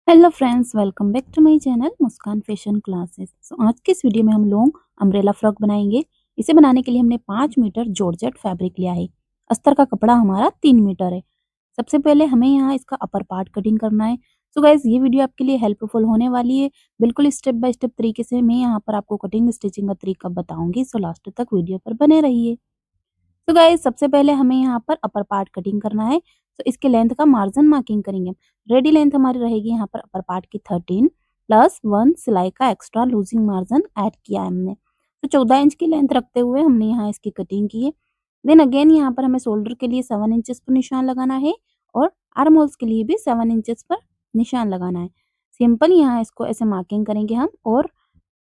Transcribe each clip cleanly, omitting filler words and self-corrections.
Hello friends, welcome back to my channel Muskan fashion classes. आज के इस वीडियो में हम लोग अम्ब्रेला फ्रॉक बनाएंगे। इसे बनाने के लिए हमने 5 मीटर जॉर्जेट फैब्रिक लिया है। अस्तर का कपड़ा हमारा 3 मीटर है। सबसे पहले हमें यहाँ इसका अपर पार्ट कटिंग करना है। सो गाइज, ये वीडियो आपके लिए हेल्पफुल होने वाली है। बिल्कुल स्टेप बाय स्टेप तरीके से मैं यहाँ पर आपको कटिंग स्टिचिंग का तरीका बताऊंगी। सो लास्ट तक वीडियो पर बने रहिए। तो गाइस, सबसे पहले हमें यहाँ पर अपर पार्ट कटिंग करना है। तो इसके लेंथ का मार्जिन मार्किंग करेंगे। रेडी लेंथ हमारी रहेगी यहाँ पर अपर पार्ट की 13 प्लस 1 सिलाई का एक्स्ट्रा लूजिंग मार्जिन ऐड किया है हमने। तो 14 इंच की लेंथ रखते हुए हमने यहाँ इसकी कटिंग की है। देन अगेन यहाँ पर हमें शोल्डर के लिए 7 इंचेस पर निशान लगाना है और आर्म होल्स के लिए भी 7 इंचेस पर निशान लगाना है। सिंपल यहाँ इसको ऐसे मार्किंग करेंगे हम और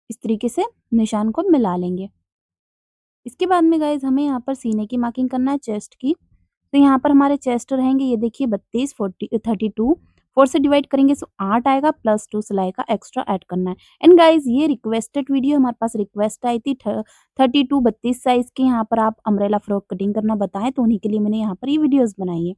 इस तरीके से निशान को मिला लेंगे। इसके बाद में गाइस हमें यहाँ पर सीने की मार्किंग करना है चेस्ट की। तो यहाँ पर हमारे चेस्ट रहेंगे, ये देखिए 32 40 32। 4 से डिवाइड करेंगे तो 8 आएगा, प्लस 2 सिलाई का एक्स्ट्रा ऐड करना है। एंड गाइस, ये रिक्वेस्टेड वीडियो, हमारे पास रिक्वेस्ट आई थी 32 साइज की यहाँ पर आप अम्ब्रेला फ्रॉक कटिंग करना बताएं, तो उन्हीं के लिए मैंने यहाँ पर ये वीडियोस बनाई है।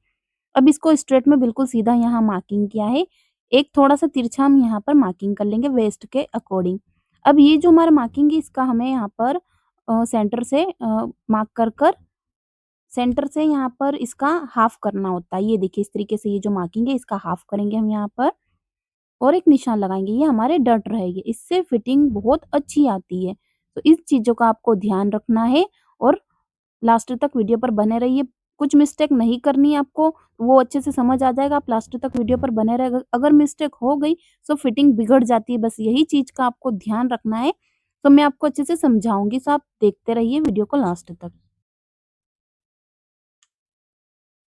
अब इसको स्ट्रेट में बिल्कुल सीधा यहाँ मार्किंग किया है। एक थोड़ा सा तिरछा हम यहाँ पर मार्किंग कर लेंगे वेस्ट के अकॉर्डिंग। अब ये जो हमारा मार्किंग है इसका हमें यहाँ पर सेंटर से मार्क कर कर सेंटर से यहाँ पर इसका हाफ करना होता है। ये देखिए इस तरीके से ये जो मार्किंग है इसका हाफ करेंगे हम यहाँ पर और एक निशान लगाएंगे। ये हमारे डट रहेगी, इससे फिटिंग बहुत अच्छी आती है। तो इस चीजों का आपको ध्यान रखना है और लास्ट तक वीडियो पर बने रहिए। कुछ मिस्टेक नहीं करनी है आपको, वो अच्छे से समझ आ जाएगा। आप लास्ट तक वीडियो पर बने रहे, अगर मिस्टेक हो गई तो फिटिंग बिगड़ जाती है। बस यही चीज का आपको ध्यान रखना है। तो मैं आपको अच्छे से समझाऊंगी, तो आप देखते रहिए वीडियो को लास्ट तक।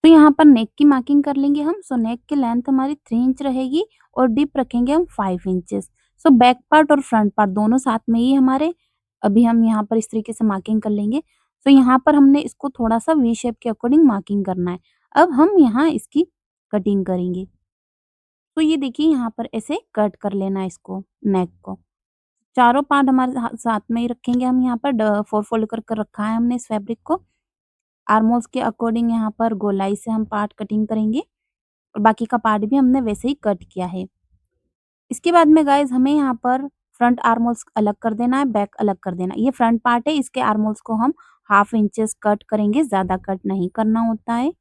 तो यहाँ पर नेक की मार्किंग कर लेंगे हम। सो नेक की लेंथ हमारी 3 इंच रहेगी और डिप रखेंगे हम 5 इंचेस। सो बैक पार्ट और फ्रंट पार्ट दोनों साथ में ही हमारे। अभी हम यहाँ पर इस तरीके से मार्किंग कर लेंगे। तो यहाँ पर हमने इसको थोड़ा सा वी शेप के अकॉर्डिंग मार्किंग करना है। अब हम यहाँ इसकी कटिंग करेंगे। तो ये देखिए यहाँ पर ऐसे कट कर लेना है इसको, नेक को। चारों पार्ट हमारे साथ में ही रखेंगे हम। यहाँ पर 4 फोल्ड कर कर रखा है हमने इस फैब्रिक को। आर्मोल्स के अकॉर्डिंग यहाँ पर गोलाई से हम पार्ट कटिंग करेंगे और बाकी का पार्ट भी हमने वैसे ही कट किया है। इसके बाद में गाइस हमें यहाँ पर फ्रंट आर्मोल्स अलग कर देना है, बैक अलग कर देना है। ये फ्रंट पार्ट है, इसके आर्मोल्स को हम हाफ इंचेस कट करेंगे, ज्यादा कट नहीं करना होता है।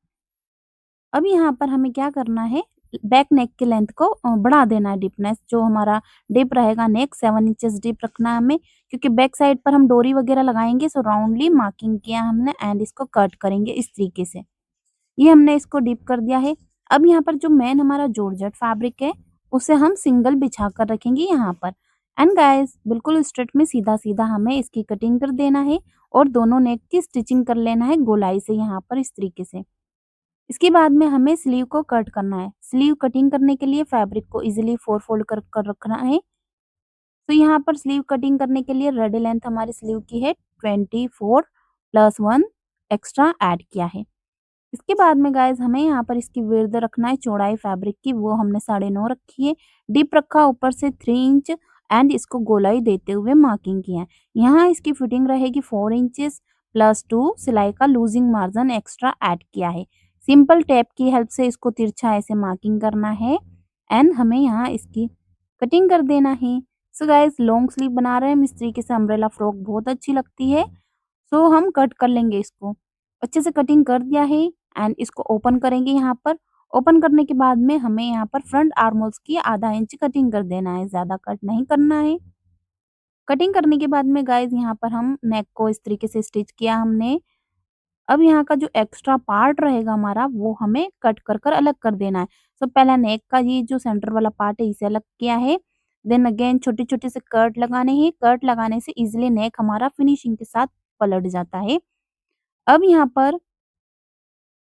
अब यहाँ पर हमें क्या करना है, बैक नेक की लेंथ को बढ़ा देना है। डिपनेस जो हमारा डिप रहेगा, नेक 7 इंचेस डिप रखना है हमें, क्योंकि बैक साइड पर हम डोरी वगैरह लगाएंगे। सो राउंडली मार्किंग किया हमने एंड इसको कट करेंगे इस तरीके से। ये हमने इसको डीप कर दिया है। अब यहाँ पर जो मेन हमारा जॉर्जेट फैब्रिक है उसे हम सिंगल बिछा कर रखेंगे यहाँ पर। एंड गाइस, बिल्कुल स्ट्रेट में सीधा सीधा हमें इसकी कटिंग कर देना है और दोनों नेक की स्टिचिंग कर लेना है गोलाई से यहाँ पर इस तरीके से। इसके बाद में हमें स्लीव को कट करना है। स्लीव कटिंग करने के लिए फैब्रिक को इजीली 4 फोल्ड कर कर रखना है। तो यहाँ पर स्लीव कटिंग करने के लिए रेडी लेंथ हमारी स्लीव की है 24 प्लस 1 एक्स्ट्रा ऐड किया है। इसके बाद में गाइस हमें यहाँ पर इसकी विड्थ रखना है, चौड़ाई फैब्रिक की वो हमने 9.5 रखी है। डिप रखा ऊपर से 3 इंच एंड इसको गोलाई देते हुए मार्किंग किया है। यहाँ इसकी फिटिंग रहेगी 4 इंचेस प्लस 2 सिलाई का लूजिंग मार्जिन एक्स्ट्रा ऐड किया है। सिंपल टेप की हेल्प से इसको तिरछा ऐसे मार्किंग करना है एंड हमें यहाँ इसकी कटिंग कर देना है। सो गाइस, लॉन्ग स्लीव बना रहे हैं हम इस तरीके से। अम्ब्रेला फ्रॉक बहुत अच्छी लगती है। सो हम कट कर लेंगे इसको। अच्छे से कटिंग कर दिया है एंड इसको ओपन करेंगे यहाँ पर। ओपन करने के बाद में हमें यहाँ पर फ्रंट आर्मोल्स की आधा इंच कटिंग कर देना है, ज्यादा कट नहीं करना है। कटिंग करने के बाद में गाइस यहाँ पर हम नेक को इस तरीके से स्टिच किया हमने। अब यहाँ का जो एक्स्ट्रा पार्ट रहेगा हमारा वो हमें कट कर कर अलग कर देना है। तो पहला नेक का ये जो सेंटर वाला पार्ट है इसे अलग किया है। देन अगेन छोटे छोटे से कट लगाने हैं। कट लगाने से इजिली नेक हमारा फिनिशिंग के साथ पलट जाता है। अब यहाँ पर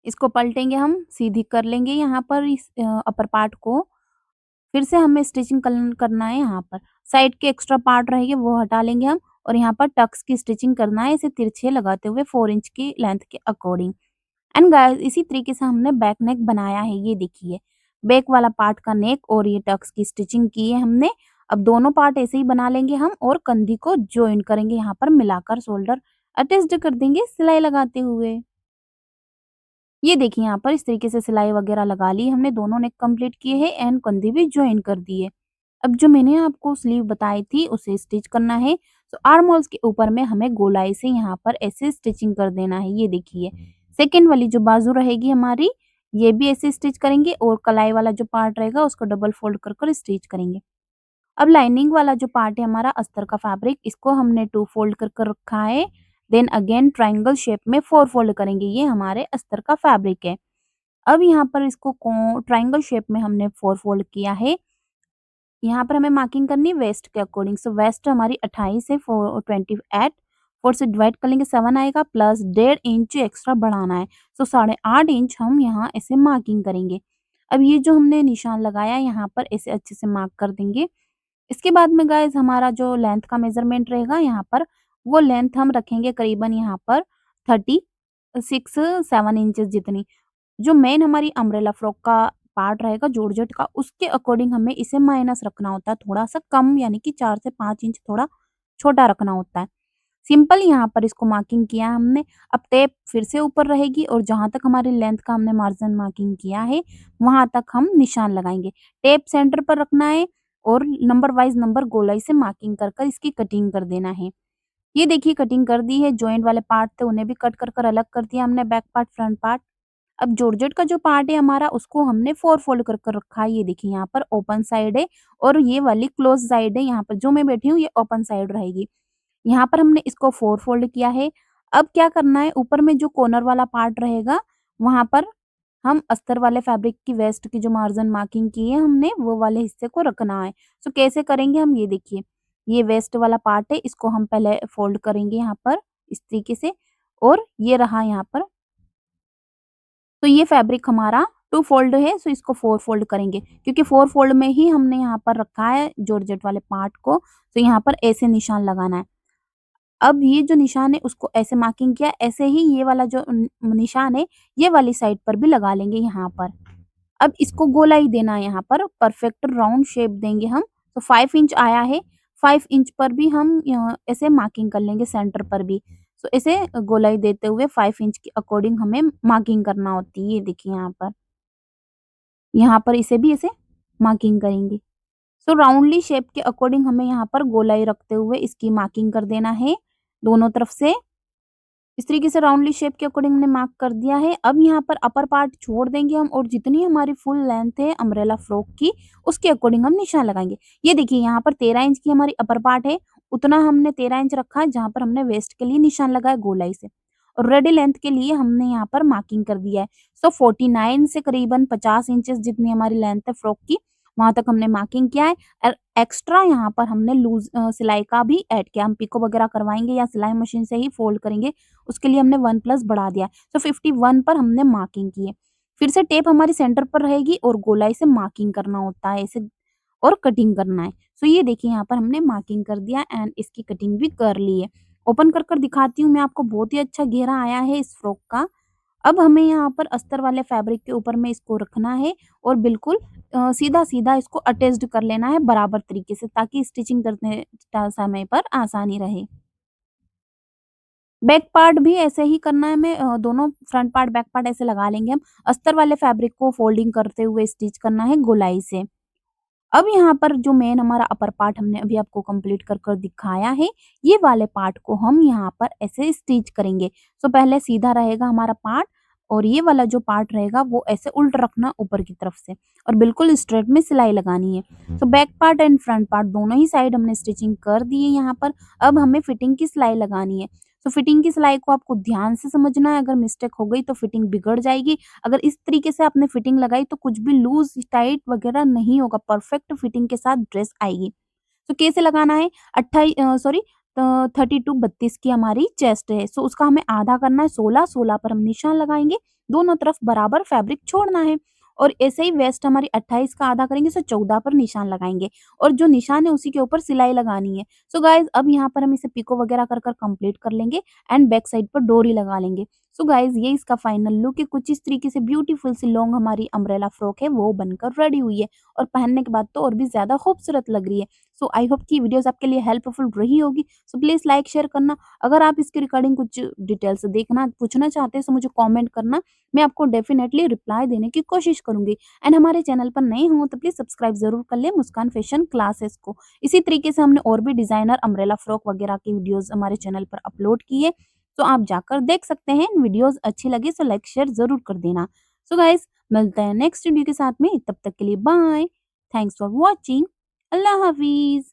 इसको पलटेंगे हम, सीधी कर लेंगे यहाँ पर इस अपर पार्ट को। फिर से हमें स्टिचिंग करना है यहाँ पर। साइड के एक्स्ट्रा पार्ट रहेंगे वो हटा लेंगे हम और यहाँ पर टक्स की स्टिचिंग करना है, इसे तिरछे लगाते हुए 4 इंच की लेंथ के अकॉर्डिंग। एंड गाइस, इसी तरीके से हमने बैक नेक बनाया है। ये देखिए बैक वाला पार्ट का नेक और ये टक्स की स्टिचिंग की है हमने। अब दोनों पार्ट ऐसे ही बना लेंगे हम और कंधी को ज्वाइन करेंगे यहाँ पर मिलाकर, शोल्डर अटैच्ड कर देंगे सिलाई लगाते हुए। ये देखिए यहाँ पर इस तरीके से सिलाई वगैरह लगा ली हमने, दोनों नेक कंप्लीट किए हैं एंड कंधे भी जॉइन कर दिए। अब जो मैंने आपको स्लीव बताई थी उसे स्टिच करना है। तो आर्म होल्स के ऊपर में हमें गोलाई से यहाँ पर ऐसे स्टिचिंग कर देना है। ये देखिए सेकंड वाली जो बाजू रहेगी हमारी, ये भी ऐसे स्टिच करेंगे और कलाई वाला जो पार्ट रहेगा उसको डबल फोल्ड कर कर स्टिच करेंगे। अब लाइनिंग वाला जो पार्ट है हमारा अस्तर का फैब्रिक, इसको हमने 2 फोल्ड कर कर रखा है। देन अगेन ट्रायंगल शेप में 4 फोल्ड करेंगे। ये हमारे अस्तर का फैब्रिक है। अब यहाँ पर इसको ट्रायंगल शेप में हमने 4 फोल्ड किया है। यहाँ पर हमें मार्किंग करनी है वेस्ट के अकॉर्डिंग। सो वेस्ट हमारी 28 है, 28 4 से डिवाइड कर लेंगे 7 आएगा, प्लस 1.5 इंच एक्स्ट्रा बढ़ाना है। सो 8.5 इंच हम यहाँ ऐसे मार्किंग करेंगे। अब ये जो हमने निशान लगाया यहाँ पर ऐसे अच्छे से मार्क कर देंगे। इसके बाद में गाइस हमारा जो लेंथ का मेजरमेंट रहेगा यहाँ पर, वो लेंथ हम रखेंगे करीबन यहाँ पर 36-7 इंचेस जितनी। जो मेन हमारी अम्ब्रेला फ्रॉक का पार्ट रहेगा जॉर्जेट का, उसके अकॉर्डिंग हमें इसे माइनस रखना होता है थोड़ा-सा कम, यानी कि 4 से 5 इंच थोड़ा छोटा रखना होता है। सिंपल यहाँ पर इसको मार्किंग किया हमने। अब टेप फिर से ऊपर रहेगी और जहाँ तक हमारी लेंथ का हमने मार्जिन मार्किंग किया है, वहाँ तक हम निशान लगाएँगे। टेप सेंटर पर रखना है और नंबर वाइज़ नंबर गोलाई से मार्किंग कर कर इसकी कटिंग कर देना है। ये देखिए कटिंग कर दी है, जॉइंट वाले पार्ट थे उन्हें भी कट कर कर अलग कर दिया हमने, बैक पार्ट, फ्रंट पार्ट। अब जॉर्जेट का जो पार्ट है हमारा उसको हमने 4 फोल्ड कर कर रखा है। ये देखिए यहाँ पर ओपन साइड है और ये वाली क्लोज़ साइड है, यहाँ पर जो मैं बैठी हूँ ये ओपन साइड रहेगी। यहाँ पर हमने इसको 4 फोल्ड किया है। अब क्या करना है, ऊपर में जो कॉर्नर वाला पार्ट रहेगा, वहाँ पर हम अस्तर वाले फैब्रिक की वेस्ट की जो मार्जिन मार्किंग की है हमने, वो वाले हिस्से को रखना है। सो कैसे करेंगे हम, ये देखिए, ये वेस्ट वाला पार्ट है, इसको हम पहले फोल्ड करेंगे यहाँ पर इस तरीके से, और ये रहा यहाँ पर। तो ये फैब्रिक हमारा 2 फोल्ड है, सो इसको 4 फोल्ड करेंगे क्योंकि 4 फोल्ड में ही हमने यहाँ पर रखा है जॉर्जेट वाले पार्ट को। तो यहाँ पर ऐसे निशान लगाना है। अब ये जो निशान है उसको ऐसे मार्किंग किया, ऐसे ही ये वाला जो निशान है, ये वाली साइड पर भी लगा लेंगे यहाँ पर। अब इसको गोलाई देना है, यहाँ पर परफेक्ट राउंड शेप देंगे हम। तो 5 इंच आया है, 5 इंच पर भी हम ऐसे मार्किंग कर लेंगे सेंटर पर भी। सो ऐसे गोलाई देते हुए 5 इंच के अकॉर्डिंग हमें मार्किंग करना होती है। ये देखिए यहाँ पर इसे भी ऐसे मार्किंग करेंगे। सो राउंडली शेप के अकॉर्डिंग हमें यहाँ पर गोलाई रखते हुए इसकी मार्किंग कर देना है दोनों तरफ से। इस तरीके से राउंडली शेप के अकॉर्डिंग हमने मार्क कर दिया है। अब यहाँ पर अपर पार्ट छोड़ देंगे हम और जितनी हमारी फुल लेंथ है अम्ब्रेला फ्रॉक की, उसके अकॉर्डिंग हम निशान लगाएँगे। ये देखिए यहाँ पर 13 इंच की हमारी अपर पार्ट है, उतना हमने 13 इंच रखा है जहाँ पर हमने वेस्ट के लिए निशान लगाया गोलाई से। और रेडी लेंथ के लिए हमने यहाँ पर मार्किंग कर दिया है। सो 49 से करीबन 50 इंचेस जितनी हमारी लेंथ है फ्रॉक की, वहाँ तक हमने मार्किंग किया है। और एक्स्ट्रा यहाँ पर हमने लूज़ सिलाई का भी ऐड किया। हम पिको वगैरह करवाएँगे या सिलाई मशीन से ही फोल्ड करेंगे, उसके लिए हमने 1 प्लस बढ़ा दिया है। सो 51 पर हमने मार्किंग की है। फिर से टेप हमारी सेंटर पर रहेगी और गोलाई से मार्किंग करना होता है ऐसे, और कटिंग करना है। सो ये देखिए यहाँ पर हमने मार्किंग कर दिया एंड इसकी कटिंग भी कर ली है। ओपन कर कर दिखाती हूँ मैं आपको, बहुत ही अच्छा घेरा आया है इस फ्रॉक का। अब हमें यहाँ पर अस्तर वाले फैब्रिक के ऊपर में इसको रखना है और बिल्कुल सीधा-सीधा इसको अटैच्ड कर लेना है बराबर तरीके से, ताकि स्टिचिंग करने समय पर आसानी रहे। बैक पार्ट भी ऐसे ही करना है, हमें दोनों फ्रंट पार्ट, बैक पार्ट ऐसे लगा लेंगे हम। अस्तर वाले फैब्रिक को फोल्डिंग करते हुए स्टिच करना है गोलाई से। अब यहाँ पर जो मेन हमारा अपर पार्ट हमने अभी आपको कंप्लीट कर कर दिखाया है, ये वाले पार्ट को हम यहाँ पर ऐसे स्टिच करेंगे। सो पहले सीधा रहेगा हमारा पार्ट और ये वाला जो पार्ट रहेगा वो ऐसे उल्ट रखना ऊपर की तरफ से और बिल्कुल स्ट्रेट में सिलाई लगानी है। तो back part and front part दोनों ही साइड हमने स्टिचिंग कर दी है यहाँ पर। अब हमें फिटिंग की सिलाई लगानी है। तो फिटिंग की सिलाई को आपको ध्यान से समझना है, अगर मिस्टेक हो गई तो फिटिंग बिगड़ जाएगी। अगर इस तरीके से आपने फिटिंग लगाई तो कुछ भी लूज टाइट वगैरह नहीं होगा, परफेक्ट फिटिंग के साथ ड्रेस आएगी। तो कैसे लगाना है, 32-32 की हमारी चेस्ट है, सो उसका हमें आधा करना है, 16-16 पर हम निशान लगाएंगे, दोनों तरफ बराबर फैब्रिक छोड़ना है। और ऐसे ही वेस्ट हमारी 28 का आधा करेंगे, सो 14 पर निशान लगाएंगे और जो निशान है उसी के ऊपर सिलाई लगानी है। सो गाइज अब यहाँ पर हम इसे पिको वगैरह कर कर कंप्लीट कर लेंगे एंड बैक साइड पर डोरी लगा लेंगे। सो गाइस ये इसका फाइनल लुक है। कुछ इस तरीके से ब्यूटीफुल सी लॉन्ग हमारी अम्ब्रेला फ्रॉक है वो बनकर रेडी हुई है और पहनने के बाद तो और भी ज़्यादा खूबसूरत लग रही है। सो आई होप कि वीडियोज़ आपके लिए हेल्पफुल रही होगी। सो प्लीज़ लाइक शेयर करना। अगर आप इसके रिगार्डिंग कुछ डिटेल्स देखना पूछना चाहते हैं तो मुझे कमेंट करना। मैं आपको डेफिनिटली रिप्लाई देने की कोशिश करूँगी। एंड हमारे चैनल पर नए हो तो प्लीज़ सब्सक्राइब ज़रूर कर लें मुस्कान फैशन क्लासेस को। इसी तरीके से हमने और भी डिज़ाइनर अम्ब्रेला फ्रॉक वगैरह की वीडियोज़ हमारे चैनल पर अपलोड की है। तो आप जाकर देख सकते हैं। वीडियोज़ अच्छी लगी तो लाइक शेयर ज़रूर कर देना। सो गाइस मिलते हैं नेक्स्ट वीडियो के साथ में। तब तक के लिए बाय। Thanks for watching. अल्लाह हाफ़िज़।